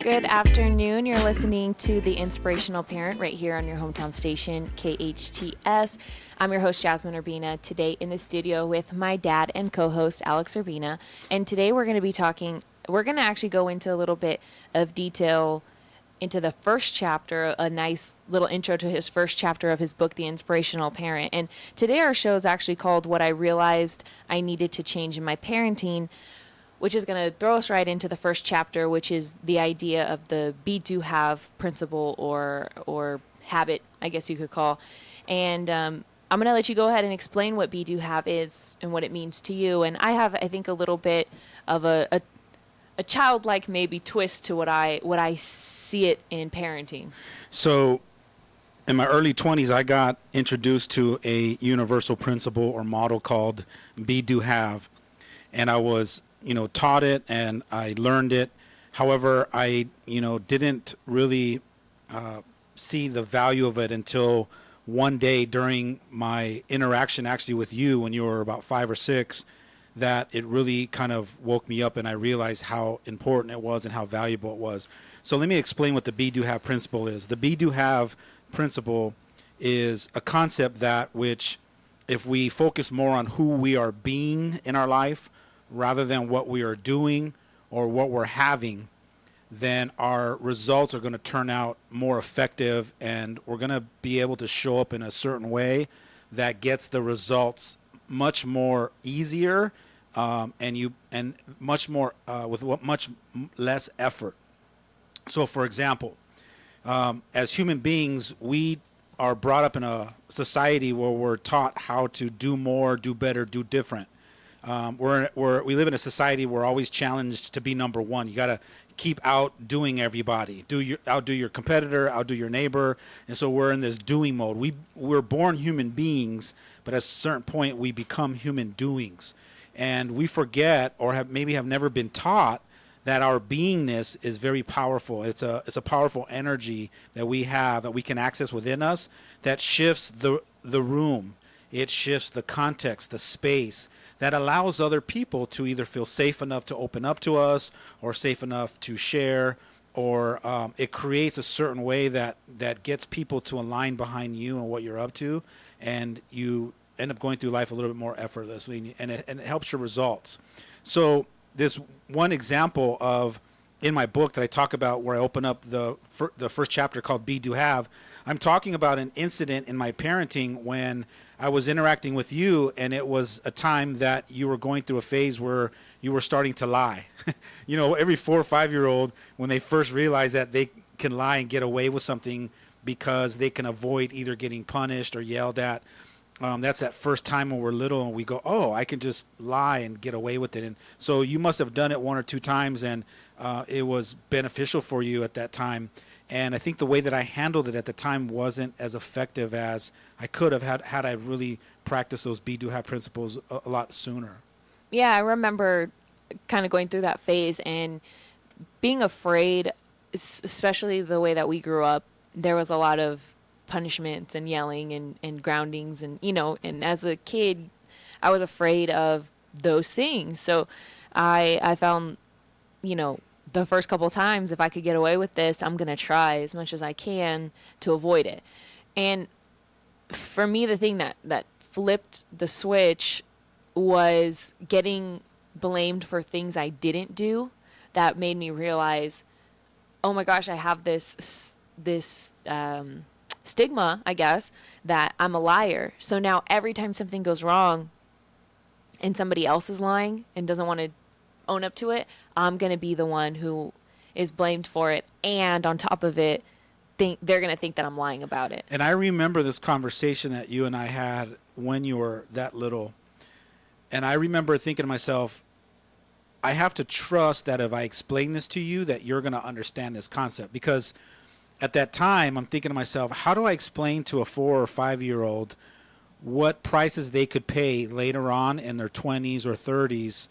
Good afternoon. You're listening to The Inspirational Parent right here on your hometown station, KHTS. I'm your host, Jazmine Urbina, today in the studio with my dad and co-host, Alex Urbina. And today we're going to actually go into a little bit of detail into the first chapter, a nice little intro to his first chapter of his book, The Inspirational Parent. And today our show is actually called What I Realized I Needed to Change in My Parenting, which is going to throw us right into the first chapter, which is the idea of the be do have principle or habit, I guess you could call. And I'm going to let you go ahead and explain what be do have is and what it means to you. And I have, I think, a little bit of a childlike maybe twist to what I see it in parenting. So in my early 20s, I got introduced to a universal principle or model called be do have. And I was taught it and I learned it. However, I, didn't really see the value of it until one day during my interaction actually with you when you were about 5 or 6, that it really kind of woke me up and I realized how important it was and how valuable it was. So let me explain what the be do have principle is. The be do have principle is a concept that which, if we focus more on who we are being in our life rather than what we are doing or what we're having, then our results are going to turn out more effective and we're going to be able to show up in a certain way that gets the results much more easier and much more with much less effort. So for example, as human beings, we are brought up in a society where we're taught how to do more, do better, do different. We live in a society where we're always challenged to be number one. You got to keep outdoing everybody. Outdo your competitor, outdo your neighbor. And so we're in this doing mode. We're born human beings, but at a certain point we become human doings. And we forget or have never been taught that our beingness is very powerful. It's a powerful energy that we have that we can access within us that shifts the room. It shifts the context, the space, that allows other people to either feel safe enough to open up to us or safe enough to share, or it creates a certain way that gets people to align behind you and what you're up to, and you end up going through life a little bit more effortlessly, and it helps your results. So this one example of in my book that I talk about where I open up the first chapter called Be Do Have, I'm talking about an incident in my parenting when I was interacting with you, and it was a time that you were going through a phase where you were starting to lie. Every 4 or 5-year-old, when they first realize that they can lie and get away with something because they can avoid either getting punished or yelled at, that's that first time when we're little and we go, oh, I can just lie and get away with it. And so you must have done it 1 or 2 times, and it was beneficial for you at that time. And I think the way that I handled it at the time wasn't as effective as I could have had I really practiced those be do have principles a lot sooner. Yeah, I remember kind of going through that phase and being afraid, especially the way that we grew up. There was a lot of punishments and yelling and groundings and as a kid I was afraid of those things. So I found, the first couple of times, if I could get away with this, I'm going to try as much as I can to avoid it. And for me, the thing that flipped the switch was getting blamed for things I didn't do. That made me realize, oh my gosh, I have this stigma, I guess, that I'm a liar. So now every time something goes wrong and somebody else is lying and doesn't want to own up to it, I'm going to be the one who is blamed for it. And on top of it, they're going to think that I'm lying about it. And I remember this conversation that you and I had when you were that little. And I remember thinking to myself, I have to trust that if I explain this to you, that you're going to understand this concept. Because at that time, I'm thinking to myself, how do I explain to a 4 or 5-year-old what prices they could pay later on in their 20s or 30s,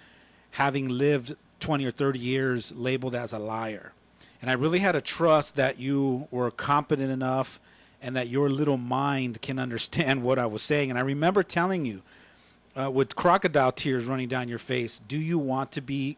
having lived 20 or 30 years labeled as a liar? And I really had to trust that you were competent enough and that your little mind can understand what I was saying. And I remember telling you, with crocodile tears running down your face, do you want to be,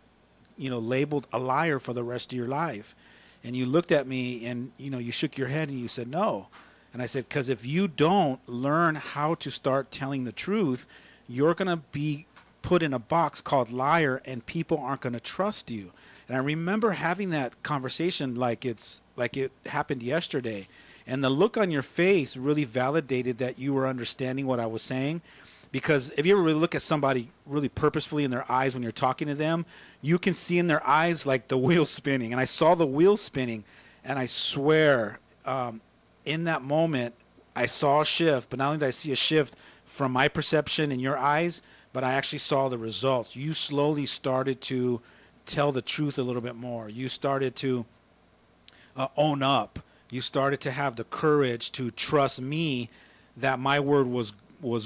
labeled a liar for the rest of your life? And you looked at me and, you shook your head and you said, no. And I said, because if you don't learn how to start telling the truth, you're going to be put in a box called liar, and people aren't going to trust you. And I remember having that conversation like it happened yesterday. And the look on your face really validated that you were understanding what I was saying. Because if you ever really look at somebody really purposefully in their eyes when you're talking to them, you can see in their eyes like the wheel spinning. And I saw the wheel spinning, and I swear, in that moment, I saw a shift. But not only did I see a shift from my perception in your eyes, but I actually saw the results. You slowly started to tell the truth a little bit more. You started to own up. You started to have the courage to trust me that my word was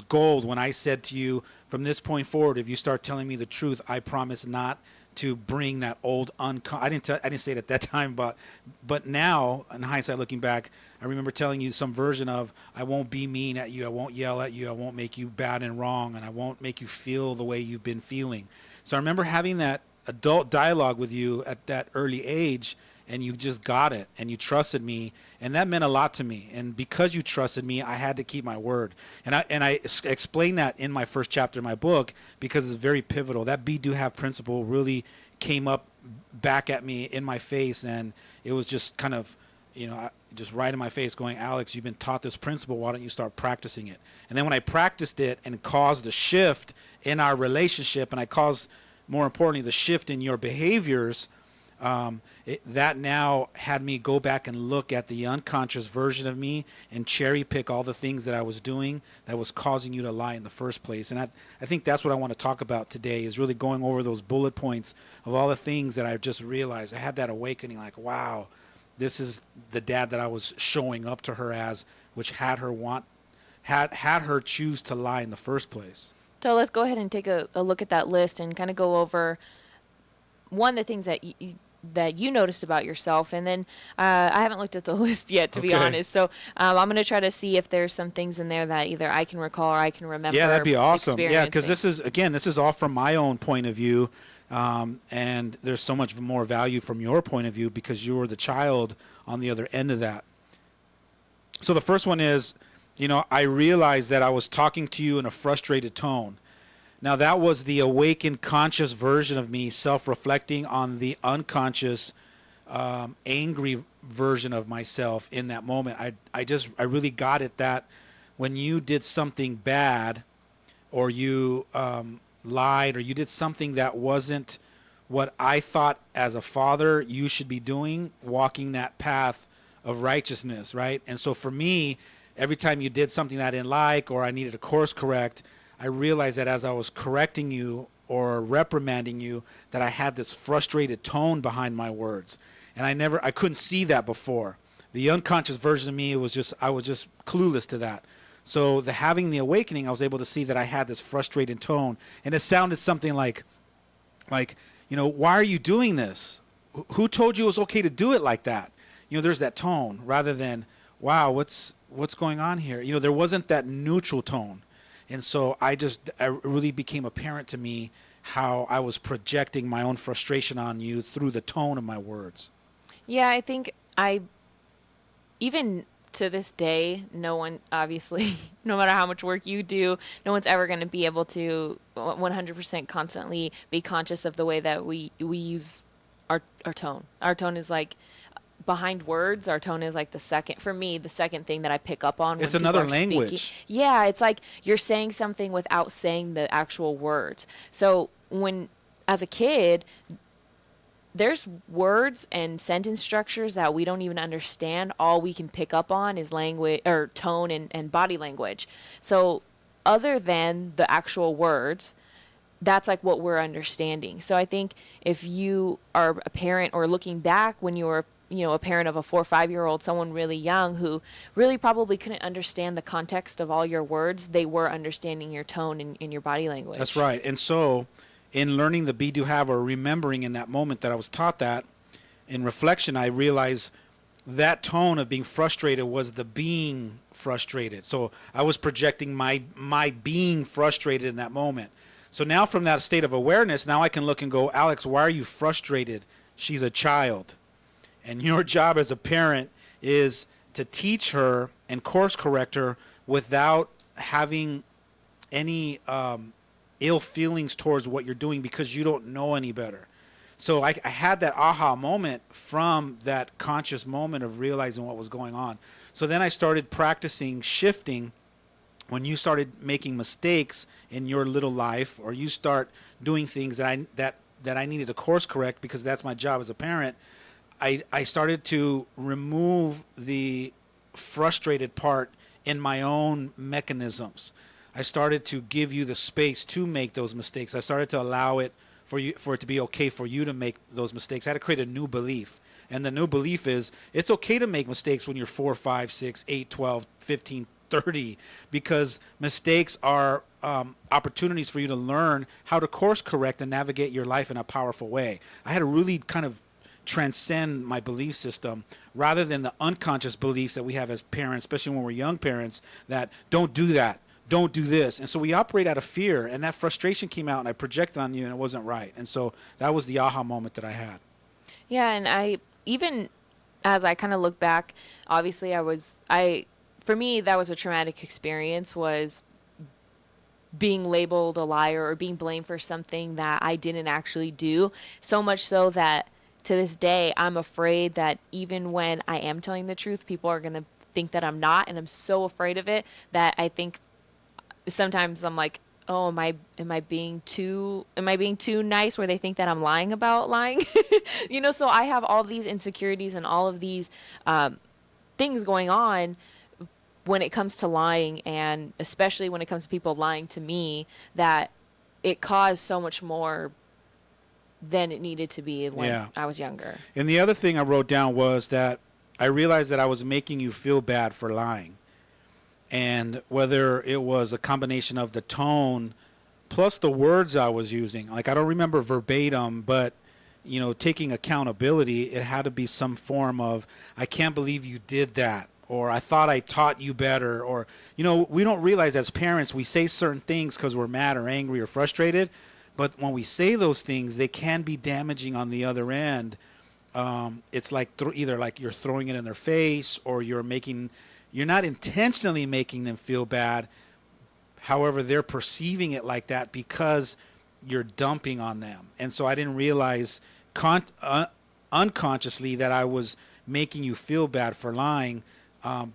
gold when I said to you, from this point forward, if you start telling me the truth, I promise not to bring that old I didn't say it at that time, but now in hindsight, looking back, I remember telling you some version of, I won't be mean at you, I won't yell at you, I won't make you bad and wrong, and I won't make you feel the way you've been feeling. So I remember having that adult dialogue with you at that early age, and you just got it, and you trusted me, and that meant a lot to me. And because you trusted me, I had to keep my word. And I explained that in my first chapter of my book because it's very pivotal. That be, do, have principle really came up back at me in my face, and it was just kind of, just right in my face going, Alex, you've been taught this principle. Why don't you start practicing it? And then when I practiced it and caused a shift in our relationship, and I caused, more importantly, the shift in your behaviors, that now had me go back and look at the unconscious version of me and cherry pick all the things that I was doing that was causing you to lie in the first place. And I think that's what I want to talk about today, is really going over those bullet points of all the things that I just realized. I had that awakening, like, wow, this is the dad that I was showing up to her as, which had her choose to lie in the first place. So let's go ahead and take a look at that list and kind of go over the things that you noticed about yourself, and then I haven't looked at the list yet, to be honest. So I'm going to try to see if there's some things in there that either I can recall or I can remember. Yeah, that'd be awesome. Yeah, because this is all from my own point of view, and there's so much more value from your point of view because you were the child on the other end of that. So the first one is, I realized that I was talking to you in a frustrated tone. Now, that was the awakened conscious version of me self-reflecting on the unconscious, angry version of myself in that moment. I really got it that when you did something bad, or you lied, or you did something that wasn't what I thought as a father you should be doing, walking that path of righteousness, right? And so for me, every time you did something that I didn't like, or I needed to course correct, I realized that as I was correcting you or reprimanding you, that I had this frustrated tone behind my words. And I couldn't see that before. The unconscious version of me, I was just clueless to that. So having the awakening, I was able to see that I had this frustrated tone. And it sounded something like, why are you doing this? Who told you it was okay to do it like that? There's that tone rather than, wow, what's going on here? There wasn't that neutral tone. And so it really became apparent to me how I was projecting my own frustration on you through the tone of my words. Yeah, I think even to this day, no one, obviously, no matter how much work you do, no one's ever going to be able to 100% constantly be conscious of the way that we use our tone. Our tone is like, behind words, our tone is like the second thing that I pick up on. It's another language. Speaking. Yeah, it's like you're saying something without saying the actual words. So as a kid, there's words and sentence structures that we don't even understand. All we can pick up on is language or tone and body language. So other than the actual words, that's like what we're understanding. So I think if you are a parent or looking back when you were a parent of a 4 or 5 year old, someone really young who really probably couldn't understand the context of all your words, they were understanding your tone and your body language. That's right. And so in learning the be, do, have, or remembering in that moment that I was taught that, in reflection, I realized that tone of being frustrated was the being frustrated. So I was projecting my being frustrated in that moment. So now from that state of awareness, now I can look and go, Alex, why are you frustrated? She's a child. And your job as a parent is to teach her and course correct her without having any ill feelings towards what you're doing because you don't know any better. So I had that aha moment from that conscious moment of realizing what was going on. So then I started practicing shifting. When you started making mistakes in your little life, or you start doing things that I needed to course correct because that's my job as a parent, I started to remove the frustrated part in my own mechanisms. I started to give you the space to make those mistakes. I started to allow it for it to be okay for you to make those mistakes. I had to create a new belief. And the new belief is it's okay to make mistakes when you're 4, 5, 6, 8, 12, 15, 30, because mistakes are opportunities for you to learn how to course correct and navigate your life in a powerful way. I had to really kind of transcend my belief system rather than the unconscious beliefs that we have as parents, especially when we're young parents, that don't do that, don't do this. And so we operate out of fear, and that frustration came out and I projected on you and it wasn't right. And so that was the aha moment that I had. Yeah, and I even as I kind of look back, obviously for me that was a traumatic experience, was being labeled a liar or being blamed for something that I didn't actually do. So much so that to this day, I'm afraid that even when I am telling the truth, people are going to think that I'm not. And I'm so afraid of it that I think sometimes I'm like, oh, am I being too nice, where they think that I'm lying about lying? So I have all these insecurities and all of these things going on when it comes to lying, and especially when it comes to people lying to me, that it caused so much more than it needed to be when I was younger. And the other thing I wrote down was that I realized that I was making you feel bad for lying. And whether it was a combination of the tone plus the words I was using, like I don't remember verbatim, but taking accountability, it had to be some form of, I can't believe you did that, or I thought I taught you better, or we don't realize as parents we say certain things because we're mad or angry or frustrated, but when we say those things, they can be damaging on the other end. It's like either like you're throwing it in their face, or you're not intentionally making them feel bad. However, they're perceiving it like that because you're dumping on them. And so I didn't realize unconsciously that I was making you feel bad for lying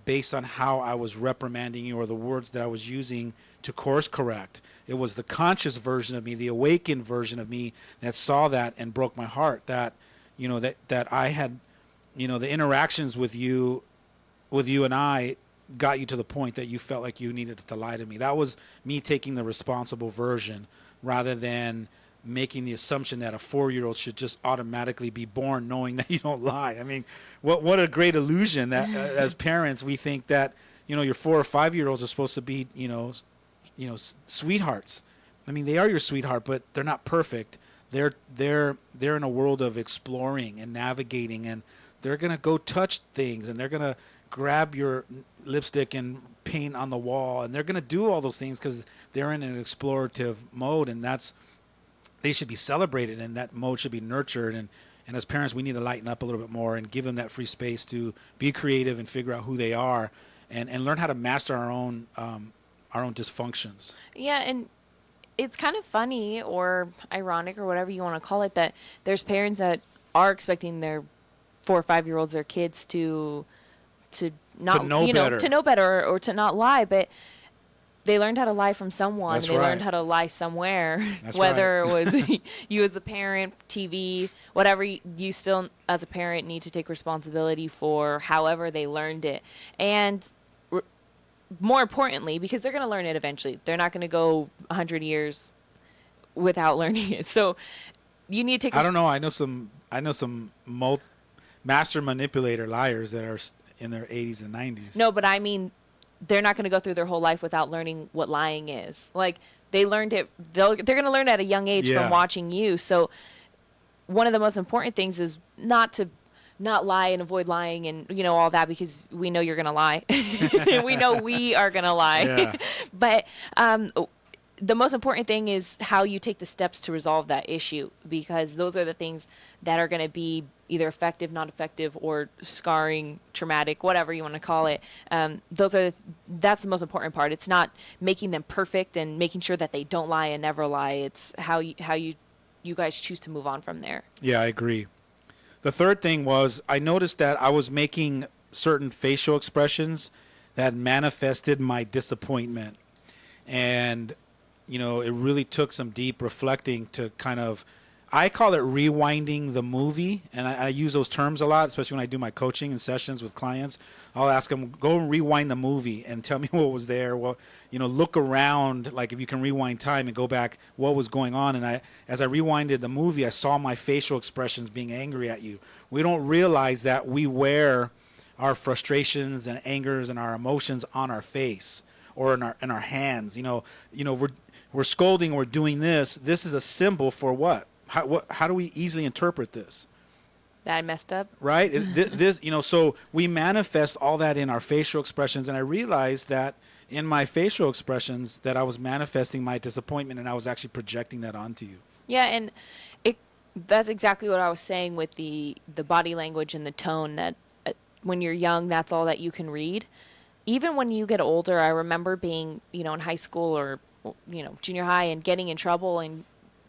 based on how I was reprimanding you or the words that I was using to course correct. It was the conscious version of me, the awakened version of me, that saw that and broke my heart. That that I had, the interactions with you and I got you to the point that you felt like you needed to lie to me. That was me taking the responsible version rather than making the assumption that a 4-year-old should just automatically be born knowing that you don't lie. I mean, what a great illusion that as parents we think that your 4 or 5-year-olds are supposed to be sweethearts. I mean, they are your sweetheart, but they're not perfect. They're in a world of exploring and navigating, and they're gonna go touch things, and they're gonna grab your lipstick and paint on the wall, and they're gonna do all those things because they're in an explorative mode, and they should be celebrated, and that mode should be nurtured. And as parents, we need to lighten up a little bit more and give them that free space to be creative and figure out who they are, and learn how to master our own dysfunctions. Yeah, and it's kind of funny or ironic or whatever you want to call it that there's parents that are expecting their 4 or 5-year-olds, their kids to not to know better or to not lie, but they learned how to lie from someone. That's they right. learned how to lie somewhere. That's whether right. It was you as a parent, TV, whatever. You still as a parent need to take responsibility for however they learned it, and more importantly, because they're going to learn it eventually. They're not going to go 100 years without learning it. So you need to take I don't know. I know some master manipulator liars that are in their 80s and 90s. No, but I mean, they're not going to go through their whole life without learning what lying is. Like, they learned it. They're going to learn at a young age from watching you. So one of the most important things is not lie and avoid lying and all that, because we know you're going to lie. We know we are going to lie. Yeah. But the most important thing is how you take the steps to resolve that issue, because those are the things that are going to be either effective, not effective, or scarring, traumatic, whatever you want to call it. That's the most important part. It's not making them perfect and making sure that they don't lie and never lie. It's how you guys choose to move on from there. Yeah, I agree. The third thing was I noticed that I was making certain facial expressions that manifested my disappointment. And, it really took some deep reflecting to kind of, I call it rewinding the movie. And I use those terms a lot, especially when I do my coaching and sessions with clients. I'll ask them, go and rewind the movie and tell me what was there. Well, look around, like if you can rewind time and go back, what was going on. And as I rewinded the movie, I saw my facial expressions being angry at you. We don't realize that we wear our frustrations and angers and our emotions on our face or in our hands. We're scolding, we're doing this. This is a symbol for what? How do we easily interpret this? That I messed up. Right? So we manifest all that in our facial expressions. And I realized that in my facial expressions that I was manifesting my disappointment and I was actually projecting that onto you. Yeah, and that's exactly what I was saying with the body language and the tone, that when you're young, that's all that you can read. Even when you get older, I remember being, in high school or, junior high and getting in trouble and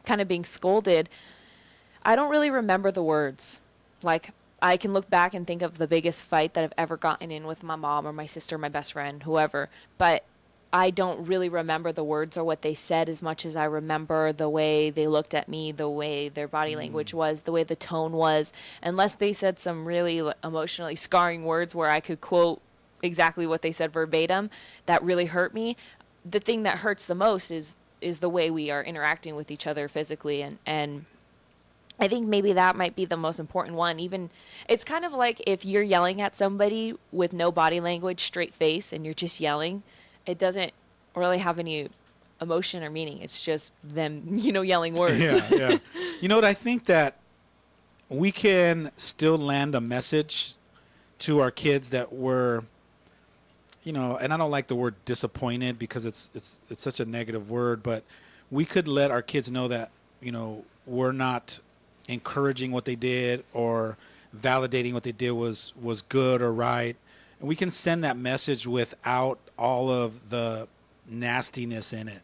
kind of being scolded. I don't really remember the words. Like, I can look back and think of the biggest fight that I've ever gotten in with my mom or my sister, my best friend, whoever. But I don't really remember the words or what they said as much as I remember the way they looked at me, the way their body language was, the way the tone was. Unless they said some really emotionally scarring words where I could quote exactly what they said verbatim, that really hurt me. The thing that hurts the most is the way we are interacting with each other physically, and I think maybe that might be the most important one. Even it's kind of like if you're yelling at somebody with no body language, straight face, and you're just yelling, it doesn't really have any emotion or meaning. It's just them, yelling words. Yeah. You know what? I think that we can still land a message to our kids that we're, and I don't like the word disappointed because it's such a negative word, but we could let our kids know that, we're not encouraging what they did or validating what they did was good or right. And we can send that message without all of the nastiness in it,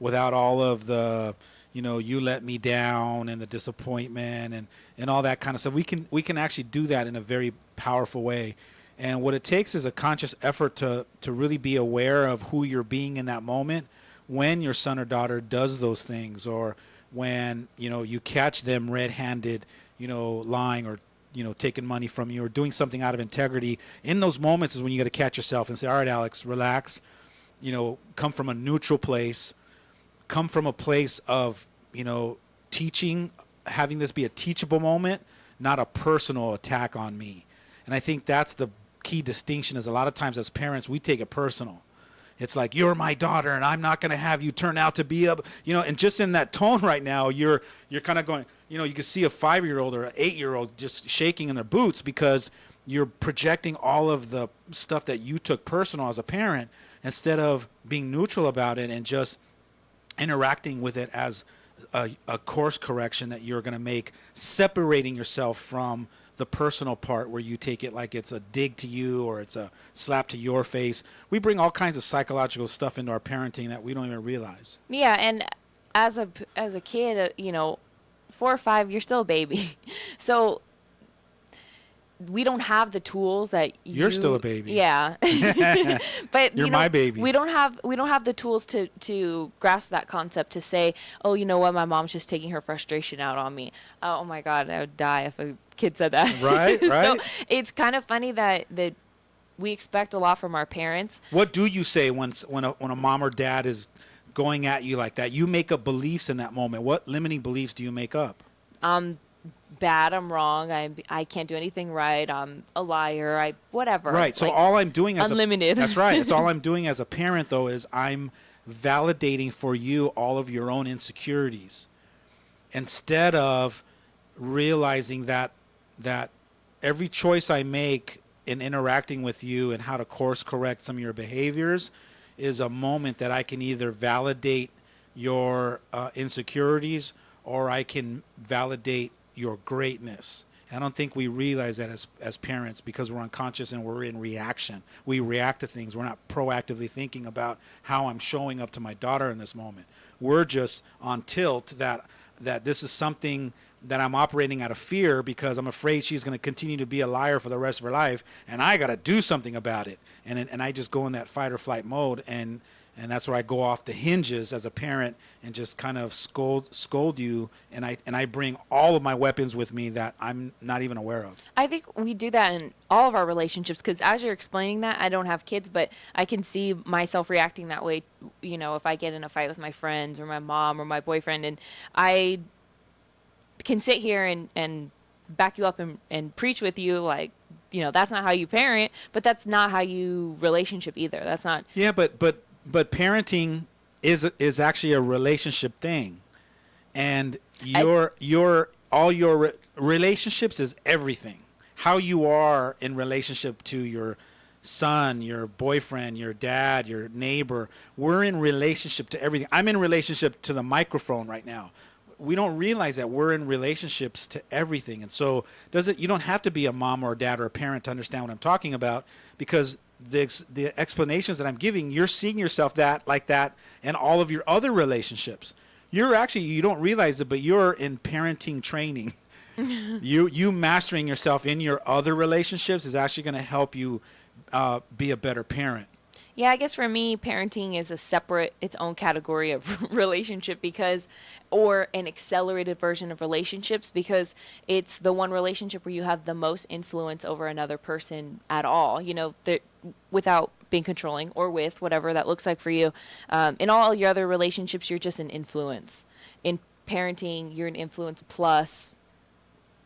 without all of the, you let me down and the disappointment and all that kind of stuff. We can actually do that in a very powerful way. And what it takes is a conscious effort to really be aware of who you're being in that moment when your son or daughter does those things, or when, you catch them red-handed, lying or, taking money from you or doing something out of integrity. In those moments is when you got to catch yourself and say, all right, Alex, relax, come from a neutral place, come from a place of, teaching, having this be a teachable moment, not a personal attack on me. And I think that's the key distinction, is a lot of times as parents, we take it personal. It's like, you're my daughter and I'm not going to have you turn out to be and just in that tone right now, you're kind of going, you can see a 5-year-old or an 8-year-old just shaking in their boots because you're projecting all of the stuff that you took personal as a parent instead of being neutral about it and just interacting with it as a course correction that you're going to make, separating yourself from the personal part where you take it like it's a dig to you or it's a slap to your face. We bring all kinds of psychological stuff into our parenting that we don't even realize. Yeah, and as a kid, 4 or 5, you're still a baby. So we don't have the tools that you're still a baby. Yeah. But you're my baby. We don't have the tools to grasp that concept, to say, oh, you know what, my mom's just taking her frustration out on me. Oh my God, I would die if a kid said that. Right. So it's kind of funny that we expect a lot from our parents. What do you say when a mom or dad is going at you like that? You make up beliefs in that moment. What limiting beliefs do you make up? Bad, I'm wrong, I can't do anything right, I'm a liar, whatever. Right. So all I'm doing as unlimited. That's right. It's all I'm doing as a parent, though, is I'm validating for you all of your own insecurities, instead of realizing that every choice I make in interacting with you and how to course correct some of your behaviors is a moment that I can either validate your insecurities or I can validate your greatness. I don't think we realize that as parents, because we're unconscious and we're in reaction. We react to things. We're not proactively thinking about how I'm showing up to my daughter in this moment. We're just on tilt that this is something that I'm operating out of fear because I'm afraid she's going to continue to be a liar for the rest of her life, and I got to do something about it. And I just go in that fight or flight mode, and that's where I go off the hinges as a parent and just kind of scold you, and I bring all of my weapons with me that I'm not even aware of. I think we do that in all of our relationships, because as you're explaining that, I don't have kids, but I can see myself reacting that way, if I get in a fight with my friends or my mom or my boyfriend, and I can sit here and back you up and preach with you like, that's not how you parent, but that's not how you relationship either. That's not. Yeah, but parenting is actually a relationship thing, and your relationships is everything. How you are in relationship to your son, your boyfriend, your dad, your neighbor. We're in relationship to everything. I'm in relationship to the microphone right now. We don't realize that we're in relationships to everything. And so you don't have to be a mom or a dad or a parent to understand what I'm talking about, because the explanations that I'm giving, you're seeing yourself like that in all of your other relationships. You don't realize it, but you're in parenting training. You mastering yourself in your other relationships is actually going to help you be a better parent. Yeah, I guess for me, parenting is its own category of relationship, or an accelerated version of relationships, because it's the one relationship where you have the most influence over another person at all, without being controlling, or with whatever that looks like for you. In all your other relationships, you're just an influence. In parenting, you're an influence plus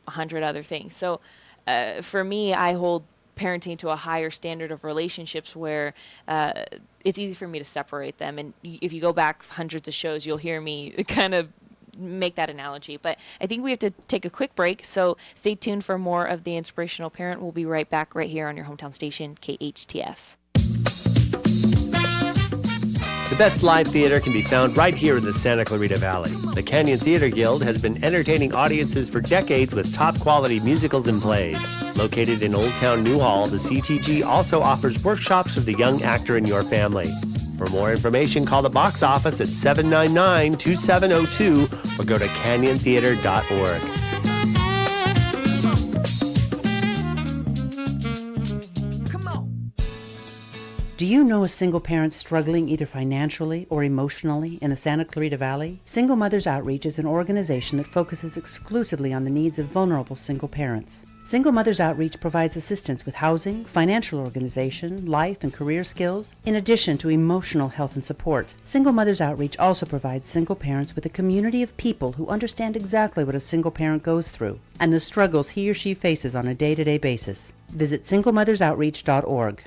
100 other things. So for me, I hold parenting to a higher standard of relationships where it's easy for me to separate them. And if you go back hundreds of shows, you'll hear me kind of make that analogy. But I think we have to take a quick break. So stay tuned for more of The Inspirational Parent. We'll be right back right here on your hometown station, KHTS. The best live theater can be found right here in the Santa Clarita Valley. The Canyon Theater Guild has been entertaining audiences for decades with top-quality musicals and plays. Located in Old Town Newhall, the CTG also offers workshops for the young actor in your family. For more information, call the box office at 799-2702 or go to canyontheater.org. Do you know a single parent struggling either financially or emotionally in the Santa Clarita Valley? Single Mothers Outreach is an organization that focuses exclusively on the needs of vulnerable single parents. Single Mothers Outreach provides assistance with housing, financial organization, life and career skills, in addition to emotional health and support. Single Mothers Outreach also provides single parents with a community of people who understand exactly what a single parent goes through and the struggles he or she faces on a day-to-day basis. Visit singlemothersoutreach.org.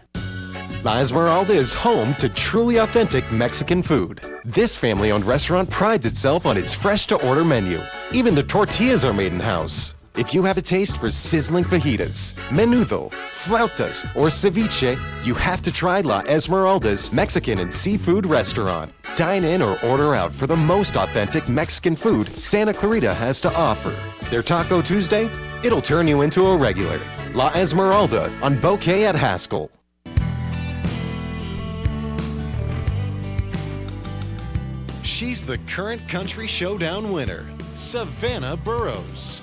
La Esmeralda is home to truly authentic Mexican food. This family-owned restaurant prides itself on its fresh-to-order menu. Even the tortillas are made in-house. If you have a taste for sizzling fajitas, menudo, flautas, or ceviche, you have to try La Esmeralda's Mexican and seafood restaurant. Dine in or order out for the most authentic Mexican food Santa Clarita has to offer. Their Taco Tuesday? It'll turn you into a regular. La Esmeralda on Bouquet at Haskell. She's the current Country Showdown winner, Savannah Burrows.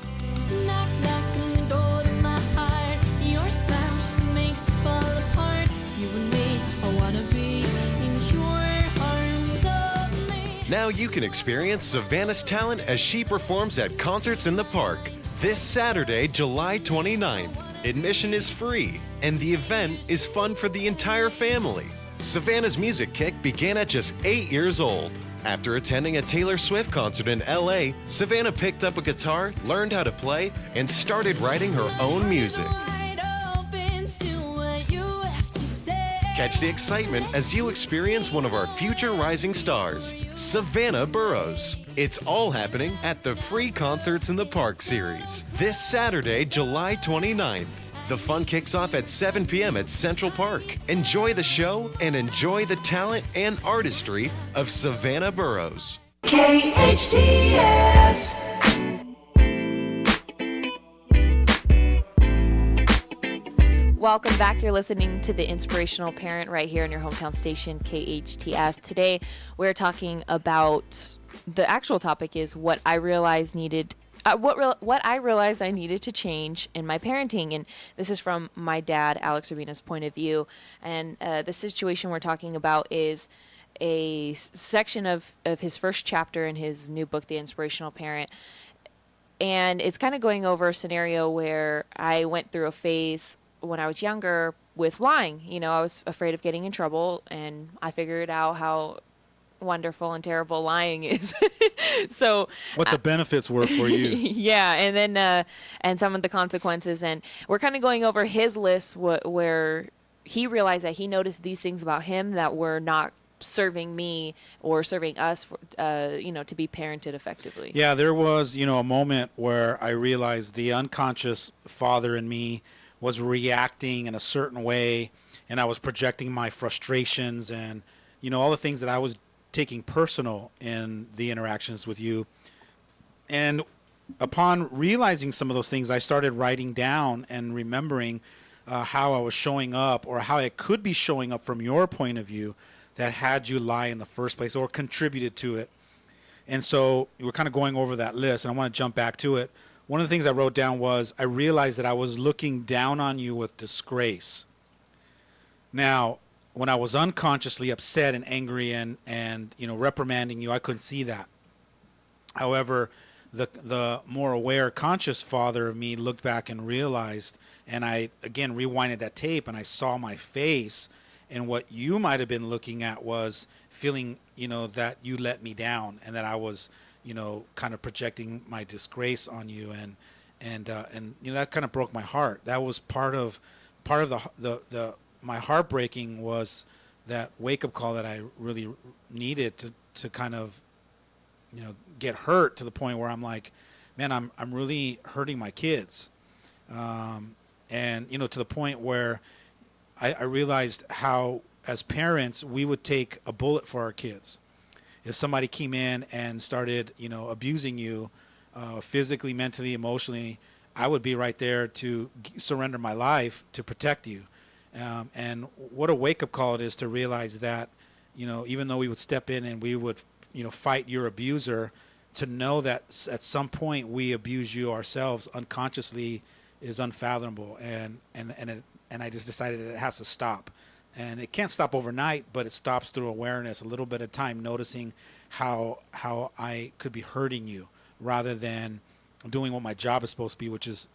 Knock, knock on the door to my heart. Your smile just makes me fall apart. You and me, I wanna be in your arms only. Now you can experience Savannah's talent as she performs at Concerts in the Park this Saturday, July 29th. Admission is free, and the event is fun for the entire family. Savannah's music kick began at just 8 years old. After attending a Taylor Swift concert in LA, Savannah picked up a guitar, learned how to play, and started writing her own music. Catch the excitement as you experience one of our future rising stars, Savannah Burrows. It's all happening at the Free Concerts in the Park series this Saturday, July 29th. The fun kicks off at 7 p.m. at Central Park. Enjoy the show and enjoy the talent and artistry of Savannah Burrows. KHTS. Welcome back. You're listening to the Inspirational Parent right here on your hometown station, KHTS. Today, we're talking about the actual topic is what I realized needed. What I realized I needed to change in my parenting, and this is from my dad, Alex Urbina's point of view. And the situation we're talking about is a section of his first chapter in his new book, The Inspirational Parent. And it's kind of going over a scenario where I went through a phase when I was younger with lying. You know, I was afraid of getting in trouble, and I figured out how wonderful and terrible lying is. So What the benefits were for you. yeah, and then and some of the consequences, and we're kind of going over his list where he realized that he noticed these things about him that were not serving me or serving us for, to be parented effectively. Yeah, there was, a moment where I realized the unconscious father in me was reacting in a certain way, and I was projecting my frustrations and, all the things that I was taking personal in the interactions with you. And upon realizing some of those things, I started writing down and remembering how I was showing up, or how it could be showing up from your point of view, that had you lie in the first place or contributed to it. And so we're kind of going over that list, and I want to jump back to it. One of the things I wrote down was I realized that I was looking down on you with disgrace. Now, when I was unconsciously upset and angry and reprimanding you, I couldn't see that. However, the more aware, conscious father of me looked back and realized, and I again rewinded that tape, and I saw my face, and what you might have been looking at was feeling, that you let me down, and that I was, kind of projecting my disgrace on you, and that kind of broke my heart. That was part of the my heartbreaking was that wake up call that I really needed to kind of, get hurt to the point where I'm like, man, I'm really hurting my kids. And, to the point where I realized how, as parents, we would take a bullet for our kids. If somebody came in and started, abusing you, physically, mentally, emotionally, I would be right there to surrender my life to protect you. And what a wake-up call it is to realize that, even though we would step in and we would, fight your abuser, to know that at some point we abuse you ourselves unconsciously is unfathomable. And I just decided that it has to stop. And it can't stop overnight, but it stops through awareness, a little bit of time, noticing how I could be hurting you rather than doing what my job is supposed to be, which is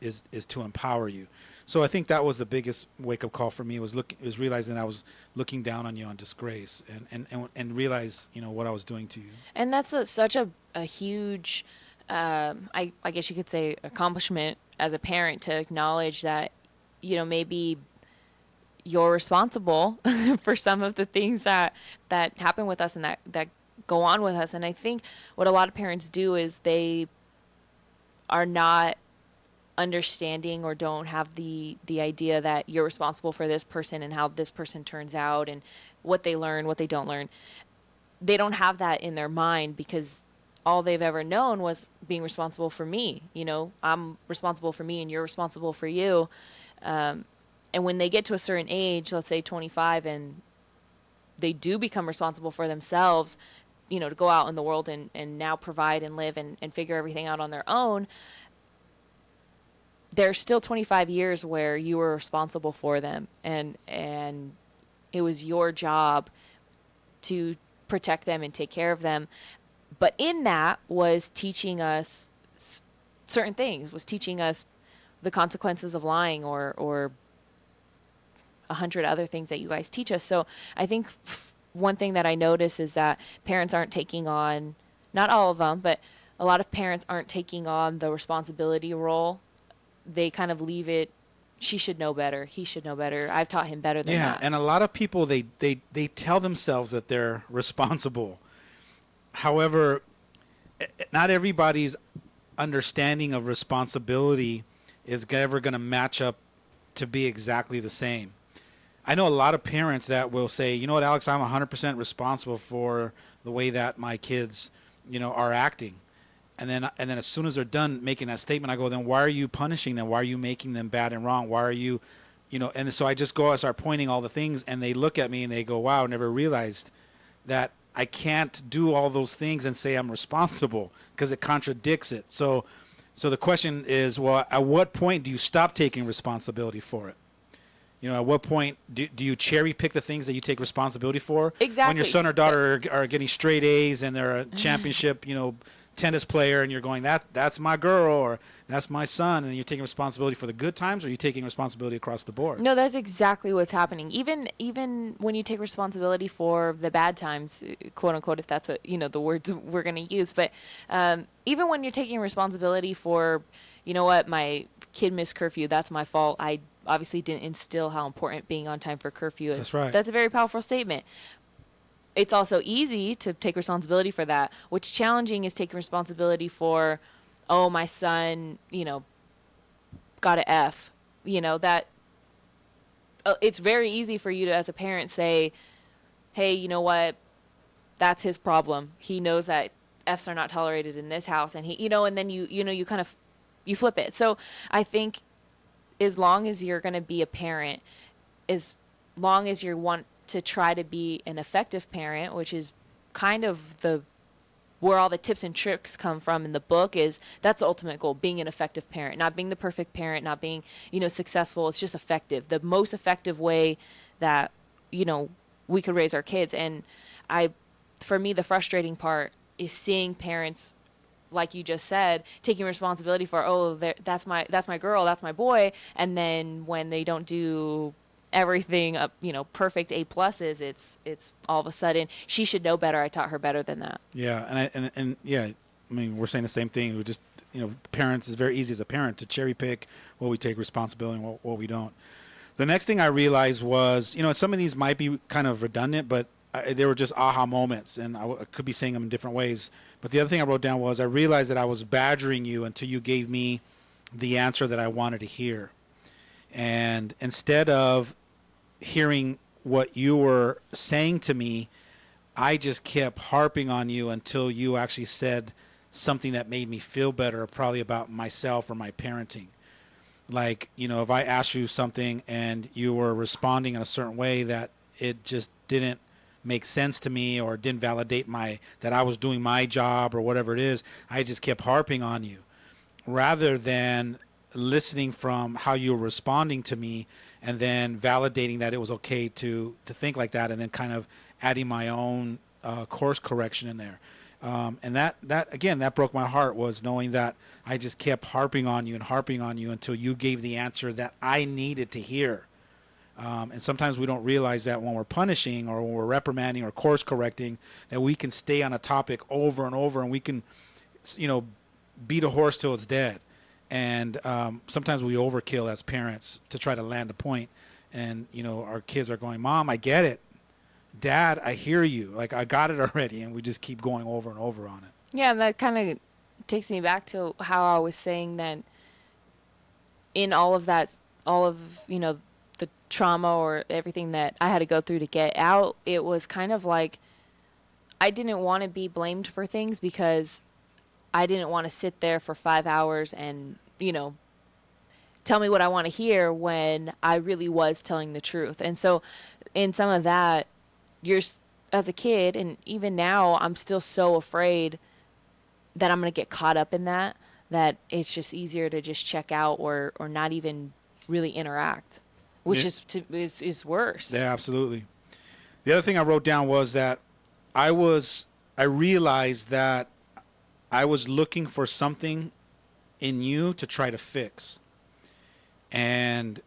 to empower you. So I think that was the biggest wake-up call for me, was realizing I was looking down on you on disgrace, and realize, what I was doing to you. And that's such a huge, I guess you could say, accomplishment as a parent, to acknowledge that, maybe you're responsible for some of the things that happen with us and that go on with us. And I think what a lot of parents do is they are not understanding or don't have the idea that you're responsible for this person and how this person turns out and what they learn, what they don't learn. They don't have that in their mind because all they've ever known was being responsible for me. I'm responsible for me and you're responsible for you. And when they get to a certain age, let's say 25, and they do become responsible for themselves, to go out in the world and now provide and live and figure everything out on their own, there's still 25 years where you were responsible for them, and it was your job to protect them and take care of them. But in that was teaching us certain things, was teaching us the consequences of lying or 100 other things that you guys teach us. So I think one thing that I notice is that parents aren't taking on, not all of them, but a lot of parents aren't taking on the responsibility role. They kind of leave it, she should know better, he should know better, I've taught him better than that. Yeah, and a lot of people, they tell themselves that they're responsible. However, not everybody's understanding of responsibility is ever going to match up to be exactly the same. I know a lot of parents that will say, you know what, Alex, I'm 100% responsible for the way that my kids, are acting. And then as soon as they're done making that statement, I go, then why are you punishing them? Why are you making them bad and wrong? Why are you and so I just go, I start pointing all the things, and they look at me and they go, wow, I never realized that I can't do all those things and say I'm responsible, because it contradicts it. So the question is, well, at what point do you stop taking responsibility for it? At what point do you cherry pick the things that you take responsibility for? Exactly. When your son or daughter are getting straight A's and they're a championship, tennis player, and you're going, that's my girl, or that's my son, and you're taking responsibility for the good times, or are you taking responsibility across the board? No, that's exactly what's happening. Even when you take responsibility for the bad times, quote unquote, if that's what, the words we're going to use, but even when you're taking responsibility for, what, my kid missed curfew, that's my fault. I obviously didn't instill how important being on time for curfew is. That's right. That's a very powerful statement. It's also easy to take responsibility for that. What's challenging is taking responsibility for, oh, my son, got an F. That it's very easy for you to, as a parent, say, hey, you know what? That's his problem. He knows that Fs are not tolerated in this house, and and then you kind of you flip it. So I think as long as you're going to be a parent, as long as you want to try to be an effective parent, which is kind of where all the tips and tricks come from in the book, is that's the ultimate goal, being an effective parent, not being the perfect parent, not being, successful. It's just effective, the most effective way that, we could raise our kids. And for me, the frustrating part is seeing parents, like you just said, taking responsibility for, that's my girl, that's my boy. And then when they don't do everything up, perfect A pluses, it's all of a sudden, she should know better. I taught her better than that. Yeah. And yeah, I mean, we're saying the same thing. We just, parents, it's very easy as a parent to cherry pick what we take responsibility and what we don't. The next thing I realized was, some of these might be kind of redundant, but they were just aha moments, and I could be saying them in different ways. But the other thing I wrote down was, I realized that I was badgering you until you gave me the answer that I wanted to hear. And instead of hearing what you were saying to me, I just kept harping on you until you actually said something that made me feel better, probably about myself or my parenting. Like, if I asked you something and you were responding in a certain way that it just didn't make sense to me, or didn't validate that I was doing my job or whatever it is, I just kept harping on you, rather than listening from how you were responding to me and then validating that it was okay to think like that, and then kind of adding my own course correction in there. And that again, that broke my heart, was knowing that I just kept harping on you until you gave the answer that I needed to hear. And sometimes we don't realize that when we're punishing or when we're reprimanding or course correcting, that we can stay on a topic over and over, and we can, beat a horse till it's dead. And sometimes we overkill as parents to try to land a point. And, our kids are going, Mom, I get it. Dad, I hear you. Like, I got it already. And we just keep going over and over on it. Yeah, and that kind of takes me back to how I was saying that in all of, the trauma or everything that I had to go through to get out, it was kind of like I didn't want to be blamed for things, because I didn't want to sit there for 5 hours and, tell me what I want to hear when I really was telling the truth. And so in some of that, as a kid, and even now, I'm still so afraid that I'm going to get caught up in that it's just easier to just check out or not even really interact, which is worse. Yeah, absolutely. The other thing I wrote down was that I realized that I was looking for something in you to try to fix. And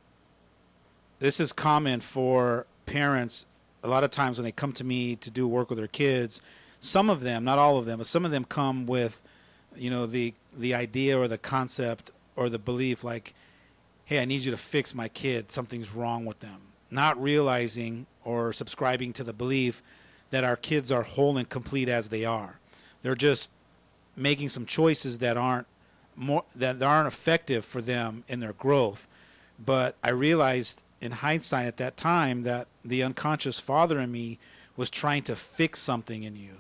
this is common for parents. A lot of times when they come to me to do work with their kids, some of them, not all of them, but some of them come with, the idea or the concept or the belief like, hey, I need you to fix my kid. Something's wrong with them. Not realizing or subscribing to the belief that our kids are whole and complete as they are. They're just making some choices that aren't effective for them in their growth. But I realized in hindsight at that time that the unconscious father in me was trying to fix something in you,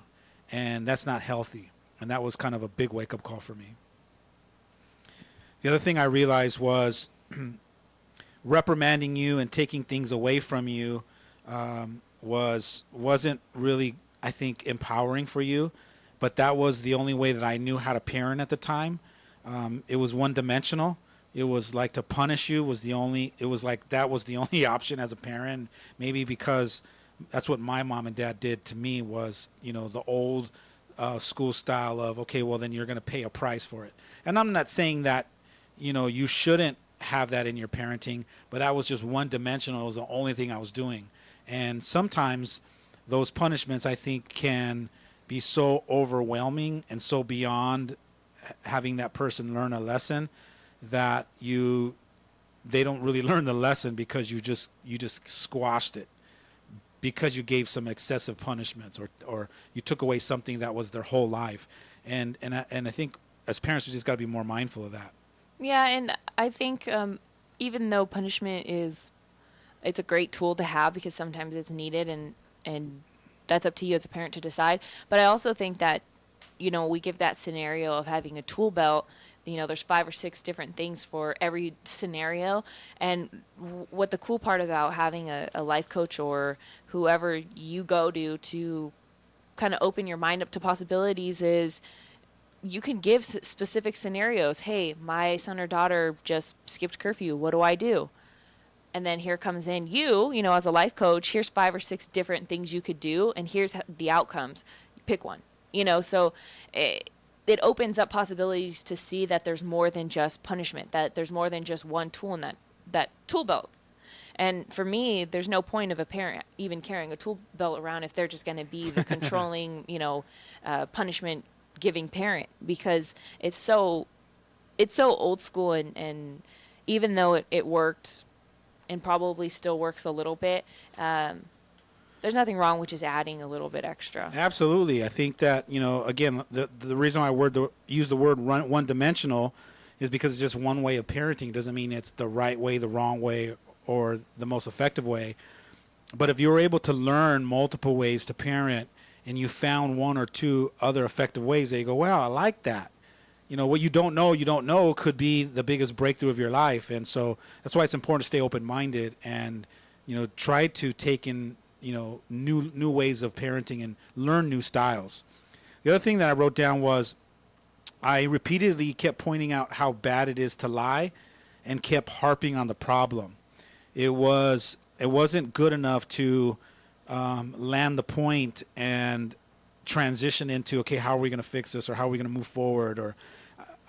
and that's not healthy. And that was kind of a big wake-up call for me. The other thing I realized was reprimanding you and taking things away from you wasn't really, I think, empowering for you. But that was the only way that I knew how to parent at the time. It was one dimensional. It was like to punish you was the only. It was like that was the only option as a parent. Maybe because that's what my mom and dad did to me was, the old school style of, okay, well then you're going to pay a price for it. And I'm not saying that, you shouldn't have that in your parenting, but that was just one dimensional. It was the only thing I was doing. And sometimes those punishments, I think, can be so overwhelming and so beyond having that person learn a lesson that they don't really learn the lesson because you just squashed it because you gave some excessive punishments or you took away something that was their whole life. And I think as parents, we just got to be more mindful of that. Yeah, and I think even though punishment it's a great tool to have because sometimes it's needed and that's up to you as a parent to decide. But I also think that, we give that scenario of having a tool belt. There's 5 or 6 different things for every scenario. And what the cool part about having a life coach or whoever you go to kind of open your mind up to possibilities is you can give specific scenarios. Hey, my son or daughter just skipped curfew. What do I do? And then here comes in you, as a life coach, here's 5 or 6 different things you could do. And here's the outcomes. Pick one, so it opens up possibilities to see that there's more than just punishment, that there's more than just one tool in that tool belt. And for me, there's no point of a parent even carrying a tool belt around if they're just going to be the controlling, punishment giving parent, because it's so old school. And even though it worked and probably still works a little bit, there's nothing wrong with just adding a little bit extra. Absolutely. I think that, again, the reason I use the word one-dimensional is because it's just one way of parenting. It doesn't mean it's the right way, the wrong way, or the most effective way. But if you're able to learn multiple ways to parent and you found 1 or 2 other effective ways that you go, wow, I like that. What you don't know could be the biggest breakthrough of your life. And so that's why it's important to stay open-minded and, try to take in new ways of parenting and learn new styles. The other thing that I wrote down was I repeatedly kept pointing out how bad it is to lie and kept harping on the problem. It wasn't good enough to land the point and transition into, okay, how are we going to fix this or how are we going to move forward? Or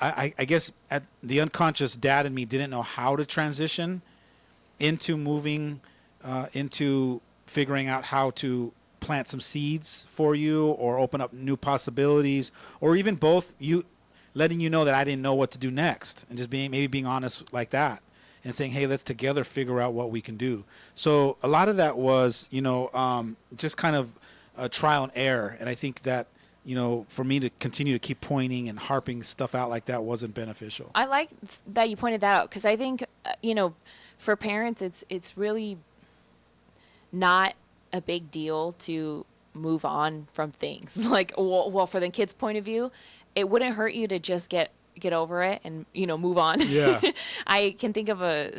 I guess the unconscious dad in me didn't know how to transition into moving into figuring out how to plant some seeds for you or open up new possibilities, or even both, you letting you know that I didn't know what to do next and just being honest like that and saying, hey, let's together figure out what we can do. So a lot of that was, just kind of a trial and error. And I think that, for me to continue to keep pointing and harping stuff out like that wasn't beneficial. I like that you pointed that out because I think, for parents, it's really not a big deal to move on from things. Like, well, for the kid's point of view, it wouldn't hurt you to just get over it and, move on. Yeah. I can think of a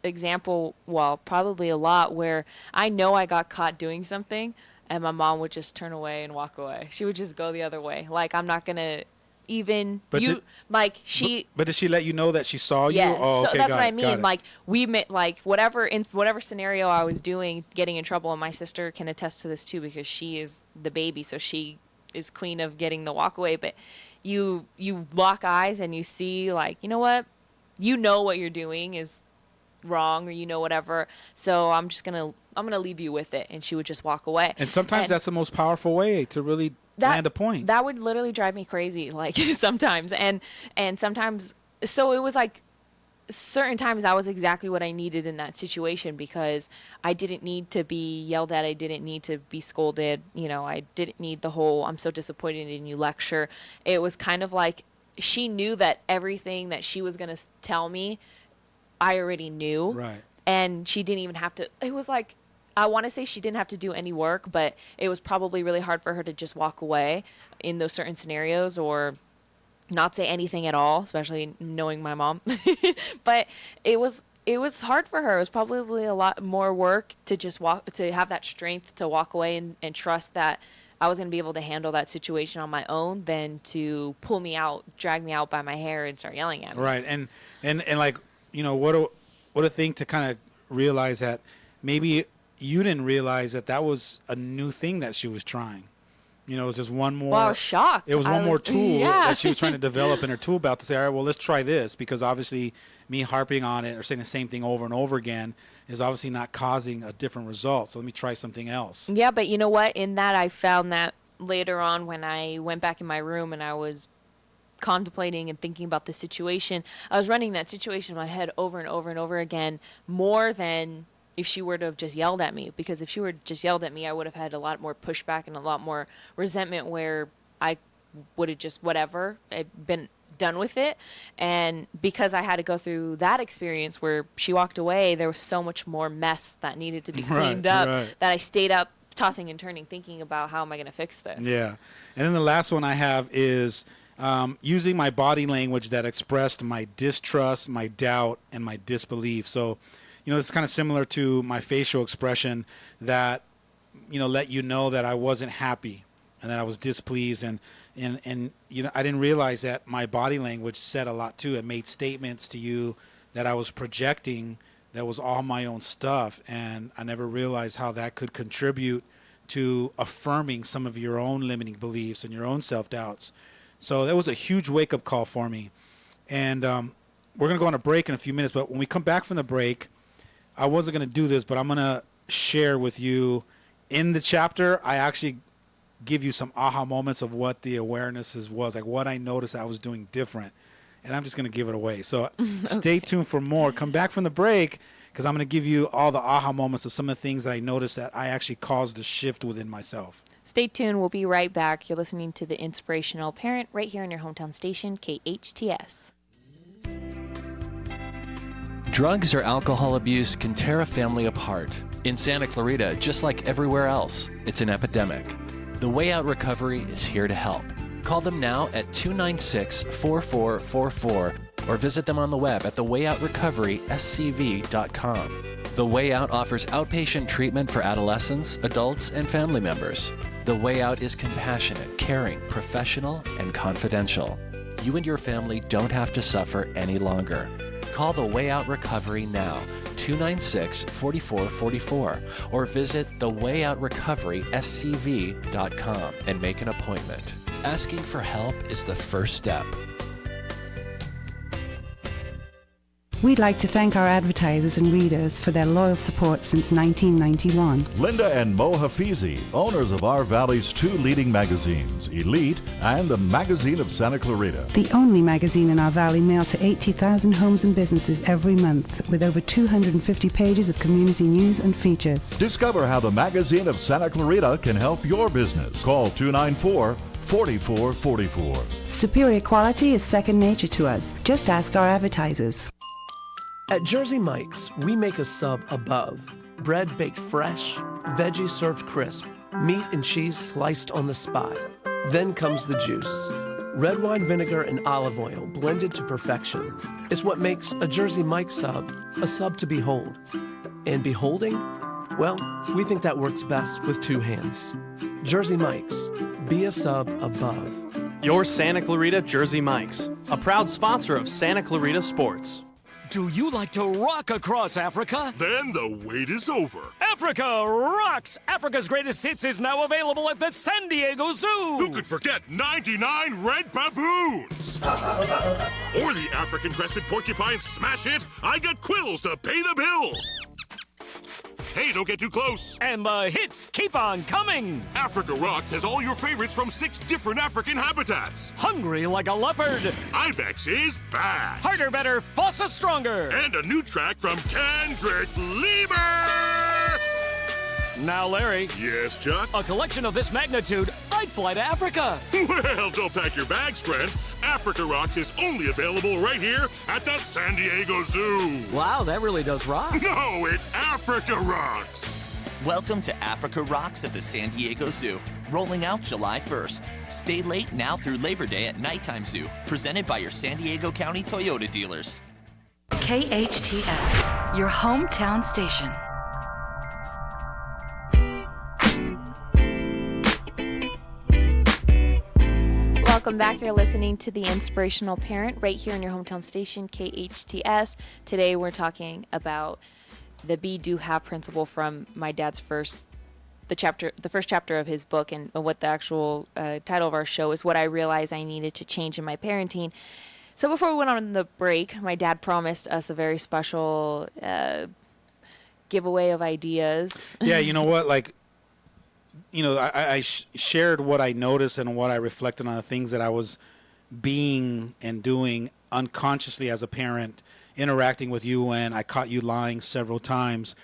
example, well, probably a lot, where I know I got caught doing something and my mom would just turn away and walk away. She would just go the other way. Like, I'm not going to even But but did she let you know that she saw you? yes. Oh, okay, So that's got what I it, got mean. it. Like, we met, like, whatever scenario I was doing, getting in trouble, and my sister can attest to this too because she is the baby, so she is queen of getting the walk away. But you lock eyes and you see, like, you know what you're doing is wrong, or whatever. So I'm gonna leave you with it, and she would just walk away. And sometimes that's the most powerful way to really land a point. That would literally drive me crazy, like sometimes, and sometimes. So it was like certain times I was exactly what I needed in that situation because I didn't need to be yelled at. I didn't need to be scolded. I didn't need the whole "I'm so disappointed in you" lecture. It was kind of like she knew that everything that she was gonna tell me, I already knew. Right. And she didn't even have to. It was like, I want to say she didn't have to do any work, but it was probably really hard for her to just walk away in those certain scenarios or not say anything at all, especially knowing my mom. But it was it was hard for her. It was probably a lot more work to just to have that strength to walk away and trust that I was going to be able to handle that situation on my own than to pull me out, drag me out by my hair and start yelling at me. Right. And like, what a thing to kind of realize that maybe you didn't realize that was a new thing that she was trying. It was just one more. Well, I was shocked. It was one more tool yeah. that she was trying to develop in her tool belt to say, all right, well, let's try this, because obviously me harping on it or saying the same thing over and over again is obviously not causing a different result. So let me try something else. Yeah, but you know what? In that, I found that later on when I went back in my room and I was contemplating and thinking about the situation, I was running that situation in my head over and over and over again, more than if she were to have just yelled at me. Because if she were just yelled at me, I would have had a lot more pushback and a lot more resentment, where I would have just whatever, I'd been done with it. And because I had to go through that experience where she walked away, there was so much more mess that needed to be cleaned up that I stayed up tossing and turning, thinking about how am I going to fix this. Yeah. And then the last one I have is using my body language that expressed my distrust, my doubt, and my disbelief. So, it's kind of similar to my facial expression that, let you know that I wasn't happy and that I was displeased. And I didn't realize that my body language said a lot too. It made statements to you that I was projecting that was all my own stuff. And I never realized how that could contribute to affirming some of your own limiting beliefs and your own self-doubts. So that was a huge wake-up call for me. And we're going to go on a break in a few minutes. But when we come back from the break, I wasn't going to do this, but I'm going to share with you in the chapter. I actually give you some aha moments of what the awarenesses was, like what I noticed I was doing different. And I'm just going to give it away. So stay tuned for more. Come back from the break, because I'm going to give you all the aha moments of some of the things that I noticed that I actually caused a shift within myself. Stay tuned. We'll be right back. You're listening to The Inspirational Parent right here on your hometown station, KHTS. Drugs or alcohol abuse can tear a family apart. In Santa Clarita, just like everywhere else, it's an epidemic. The Way Out Recovery is here to help. Call them now at 296-4444 or visit them on the web at thewayoutrocoveryscv.com. The Way Out offers outpatient treatment for adolescents, adults, and family members. The Way Out is compassionate, caring, professional, and confidential. You and your family don't have to suffer any longer. Call The Way Out Recovery now, 296-4444, or visit thewayoutrocoveryscv.com and make an appointment. Asking for help is the first step. We'd like to thank our advertisers and readers for their loyal support since 1991. Linda and Mo Hafizi, owners of our Valley's two leading magazines, Elite and the Magazine of Santa Clarita. The only magazine in our valley mailed to 80,000 homes and businesses every month, with over 250 pages of community news and features. Discover how the Magazine of Santa Clarita can help your business. Call 294-4444. Superior quality is second nature to us. Just ask our advertisers. At Jersey Mike's, we make a sub above. Bread baked fresh, veggies served crisp, meat and cheese sliced on the spot. Then comes the juice. Red wine vinegar and olive oil blended to perfection. It's what makes a Jersey Mike's sub a sub to behold. And beholding? Well, we think that works best with two hands. Jersey Mike's. Be a sub above. Your Santa Clarita Jersey Mike's, a proud sponsor of Santa Clarita Sports. Do you like to rock across Africa? Then the wait is over. Africa Rocks! Africa's Greatest Hits is now available at the San Diego Zoo! Who could forget 99 red baboons? Or the African-crested porcupine smash hit, I Got Quills to Pay the Bills! Hey, don't get too close. And the hits keep on coming. Africa Rocks has all your favorites from 6 different African habitats. Hungry like a leopard. Ibex is back. Harder, better, Fossa stronger. And a new track from Kendrick Lamar. Now, Larry. Yes, Chuck? A collection of this magnitude, I'd fly to Africa. Well, don't pack your bags, friend. Africa Rocks is only available right here at the San Diego Zoo. Wow, that really does rock. No, it Africa Rocks. Welcome to Africa Rocks at the San Diego Zoo. Rolling out July 1st. Stay late now through Labor Day at Nighttime Zoo. Presented by your San Diego County Toyota dealers. KHTS, your hometown station. Welcome back. You're listening to The Inspirational Parent right here on your hometown station, KHTS. Today we're talking about the Be, Do, Have principle from my dad's first chapter of his book, and what the actual title of our show is, What I Realized I Needed to Change in My Parenting. So before we went on the break, my dad promised us a very special giveaway of ideas. Yeah, you know what? Like, you know, I shared what I noticed and what I reflected on the things that I was being and doing unconsciously as a parent, interacting with you when I caught you lying several times.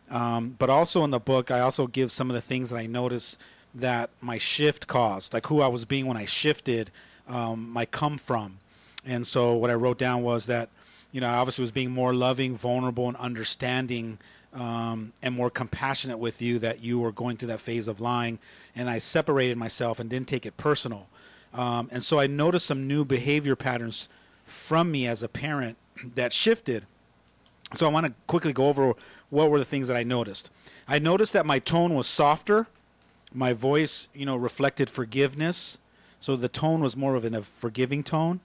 But also in the book, I also give some of the things that I noticed that my shift caused, like who I was being when I shifted, my come from. And so what I wrote down was that, you know, I obviously was being more loving, vulnerable, and understanding, and more compassionate with you, that you were going through that phase of lying. And I separated myself and didn't take it personal. And so I noticed some new behavior patterns from me as a parent that shifted. So I want to quickly go over what were the things that I noticed. I noticed that my tone was softer. My voice, you know, reflected forgiveness. So the tone was more of a forgiving tone.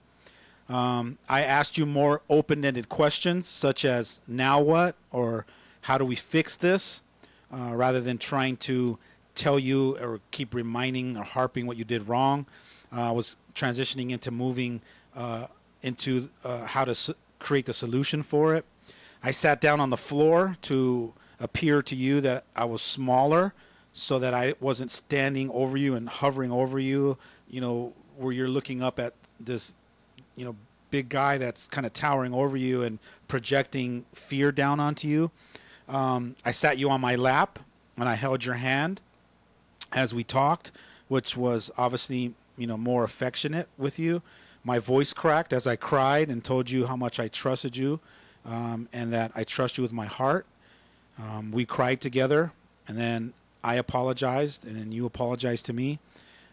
I asked you more open-ended questions, such as, now what? Or how do we fix this? Rather than trying to tell you or keep reminding or harping what you did wrong. I was transitioning into moving into how to create the solution for it. I sat down on the floor to appear to you that I was smaller, so that I wasn't standing over you and hovering over you, you know, where you're looking up at this, you know, big guy that's kind of towering over you and projecting fear down onto you. I sat you on my lap and I held your hand as we talked, which was obviously, you know, more affectionate with you. My voice cracked as I cried and told you how much I trusted you, and that I trust you with my heart. We cried together, and then I apologized, and then you apologized to me.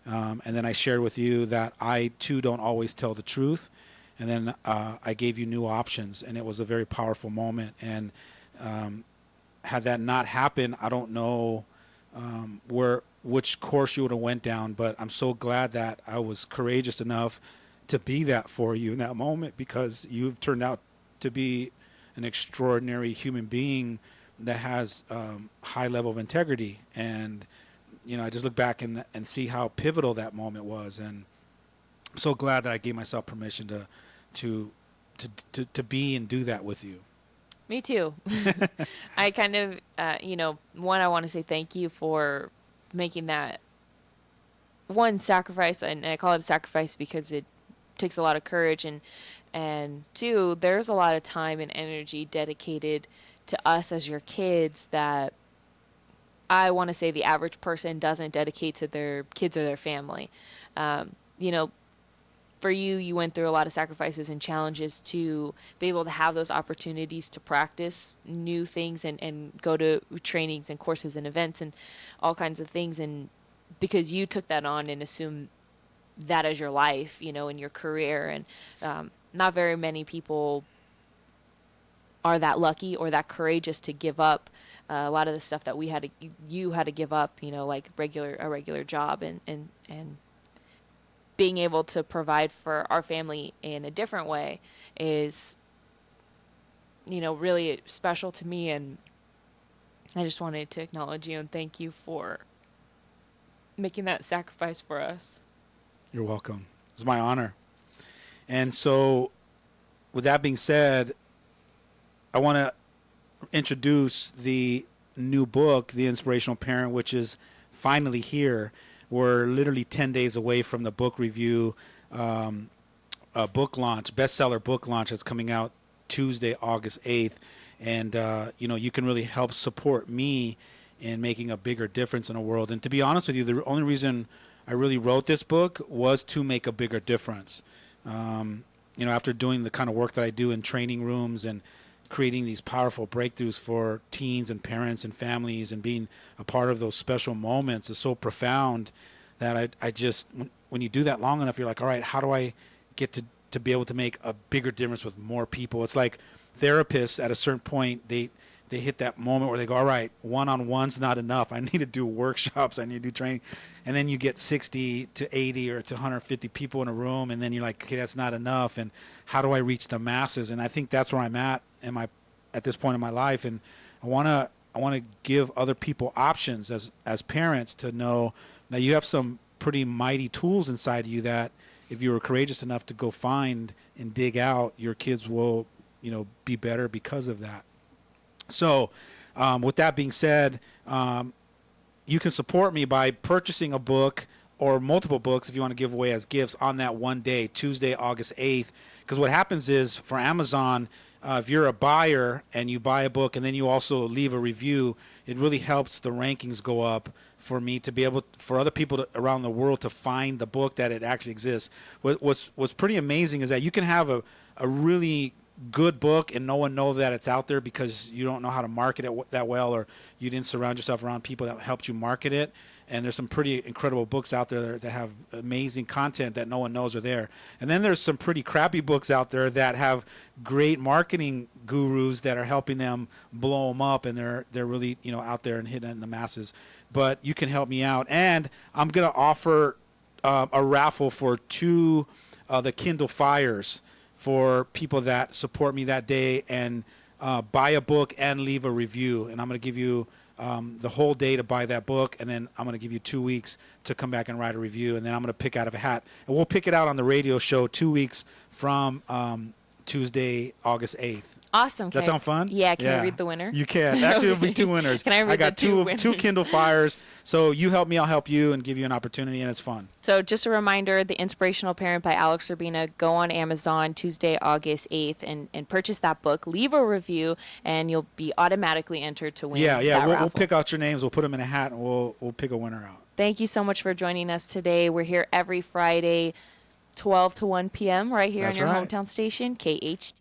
And then I shared with you that I, too, don't always tell the truth. And then I gave you new options, and it was a very powerful moment. And had that not happened, I don't know which course you would have went down. But I'm so glad that I was courageous enough to be that for you in that moment, because you've turned out to be an extraordinary human being that has high level of integrity. And you know, I just look back and see how pivotal that moment was, and I'm so glad that I gave myself permission to be and do that with you. Me too. I kind of, you know, I want to say thank you for making that one sacrifice, and I call it a sacrifice because it takes a lot of courage, and two, there's a lot of time and energy dedicated to us as your kids that I want to say the average person doesn't dedicate to their kids or their family. You know, for you went through a lot of sacrifices and challenges to be able to have those opportunities to practice new things and go to trainings and courses and events and all kinds of things. And because you took that on and assumed that as your life, you know, in your career. And not very many people are that lucky or that courageous to give up a lot of the stuff that you had to give up, you know, like a regular job, and being able to provide for our family in a different way is, you know, really special to me. And I just wanted to acknowledge you and thank you for making that sacrifice for us. You're welcome. It was my honor. And so with that being said, I want to introduce the new book, The Inspirational Parent, which is finally here. We're literally 10 days away from the book review, book launch, bestseller book launch that's coming out Tuesday, August 8th. And, you know, you can really help support me in making a bigger difference in the world. And to be honest with you, the only reason I really wrote this book was to make a bigger difference. You know, after doing the kind of work that I do in training rooms and creating these powerful breakthroughs for teens and parents and families, and being a part of those special moments is so profound that I just, when you do that long enough, you're like, all right, how do I get to be able to make a bigger difference with more people? It's like therapists at a certain point, they hit that moment where they go, all right, one-on-one's not enough. I need to do workshops. I need to do training. And then you get 60 to 80 or to 150 people in a room. And then you're like, okay, that's not enough. And how do I reach the masses? And I think that's where I'm at this point in my life. And I want to give other people options as parents to know that you have some pretty mighty tools inside of you that if you were courageous enough to go find and dig out, your kids will, be better because of that. So with that being said, you can support me by purchasing a book or multiple books if you want to give away as gifts on that one day, Tuesday, August 8th. Because what happens is for Amazon, if you're a buyer and you buy a book and then you also leave a review, it really helps the rankings go up for me to be able for other people around the world to find the book that it actually exists. What's pretty amazing is that you can have a really good book and no one knows that it's out there because you don't know how to market it that well, or you didn't surround yourself around people that helped you market it. And there's some pretty incredible books out there that have amazing content that no one knows are there. And then there's some pretty crappy books out there that have great marketing gurus that are helping them blow them up, and they're really out there and hitting in the masses. But you can help me out, and I'm gonna offer a raffle for 2 the Kindle Fires for people that support me that day and buy a book and leave a review. And I'm going to give you the whole day to buy that book, and then I'm going to give you 2 weeks to come back and write a review, and then I'm going to pick out of a hat. And we'll pick it out on the radio show 2 weeks from Tuesday, August 8th. Awesome. That sound fun? Yeah. Can I read the winner? You can. Actually, it'll be 2 winners. Can I read got the two winners? 2 Kindle Fires. So you help me, I'll help you, and give you an opportunity, and it's fun. So just a reminder, The Inspirational Parent by Alex Urbina. Go on Amazon Tuesday, August 8th, and purchase that book. Leave a review, and you'll be automatically entered to win. Yeah. That We'll pick out your names. We'll put them in a hat, and we'll pick a winner out. Thank you so much for joining us today. We're here every Friday, 12 to 1 p.m. right here on your hometown station, KHTS.